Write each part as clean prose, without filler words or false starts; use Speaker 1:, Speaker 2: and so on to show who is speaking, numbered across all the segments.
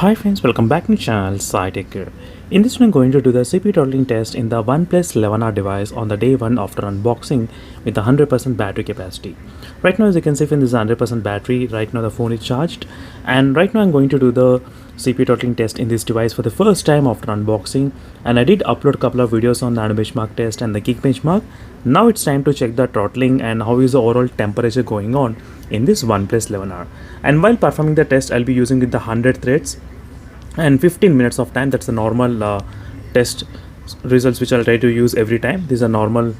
Speaker 1: Hi friends, welcome back to my channel SciTech here. In this one I'm going to do the CPU throttling test in the OnePlus 11R device on the day 1 after unboxing with 100% battery capacity. Right now as you can see from this 100% battery, right now the phone is charged, and right now I'm going to do the CPU throttling test in this device for the first time after unboxing, and I did upload a couple of videos on the nano benchmark test and the geek benchmark. Now it's time to check the throttling and how is the overall temperature going on in this OnePlus 11R. And while performing the test, I'll be using with the 100 threads and 15 minutes of time. That's the normal test results which I'll try to use every time. These are normal.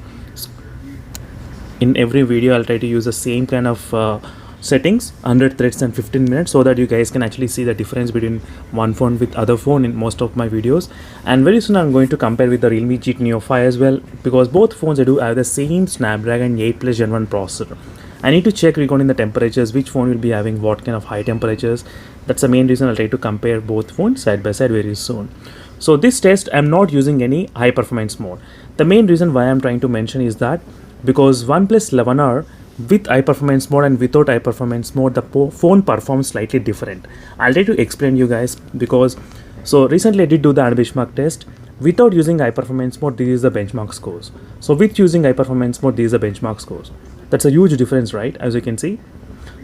Speaker 1: In every video I'll try to use the same kind of settings, 100 threads and 15 minutes, so that you guys can actually see the difference between one phone with other phone in most of my videos. And very soon I'm going to compare with the Realme GT Neo 5 as well, because both phones I do have the same Snapdragon 8 Plus Gen 1 processor. I need to check regarding the temperatures, which phone will be having what kind of high temperatures. That's the main reason I'll try to compare both phones side by side very soon. So this test I'm not using any high performance mode. The main reason why I'm trying to mention is that because OnePlus 11R with high performance mode and without high performance mode, the phone performs slightly different. I'll try to explain you guys, because so recently I did do the benchmark test. Without using high performance mode, this is the benchmark scores. So with using high performance mode, these are benchmark scores. That's a huge difference, right? As you can see.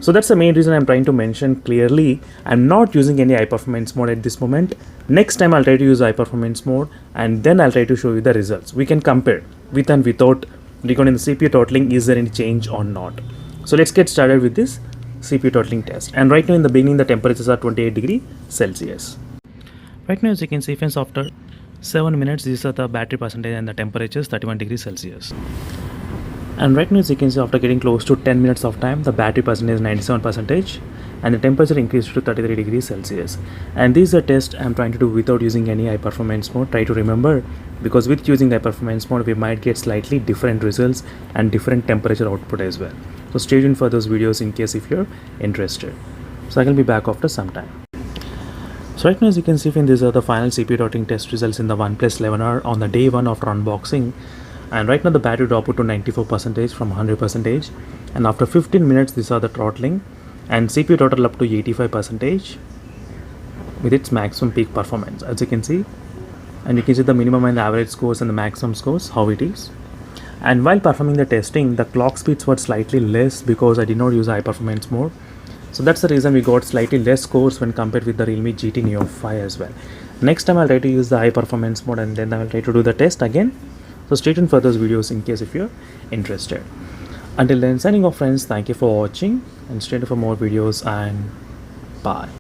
Speaker 1: So that's the main reason I'm trying to mention clearly. I'm not using any high performance mode at this moment. Next time I'll try to use high performance mode, and then I'll try to show you the results. We can compare with and without regarding the CPU throttling, is there any change or not. So let's get started with this CPU throttling test. And right now in the beginning the temperatures are 28 degrees Celsius. Right now as you can see friends, after 7 minutes these are the battery percentage and the temperature is 31 degrees Celsius. And right now as you can see, after getting close to 10 minutes of time, the battery percentage is 97% and the temperature increased to 33 degrees Celsius. And this is a test I'm trying to do without using any high performance mode. Try to remember, because with using high performance mode we might get slightly different results and different temperature output as well. So stay tuned for those videos in case if you're interested. So I will be back after some time. So right now as you can see, these are the final CPU throttling test results in the OnePlus 11R on the day 1 after unboxing. And right now the battery dropped to 94% from 100%, and after 15 minutes these are the throttling, and CPU throttle up to 85% with its maximum peak performance, as you can see. And you can see the minimum and the average scores and the maximum scores how it is. And while performing the testing, the clock speeds were slightly less because I did not use high performance mode. So that's the reason we got slightly less scores when compared with the Realme GT Neo 5 as well. Next time I'll try to use the high performance mode, and then I'll try to do the test again. So stay tuned for those videos in case if you're interested. Until then, signing off friends, thank you for watching, and stay tuned for more videos, and bye.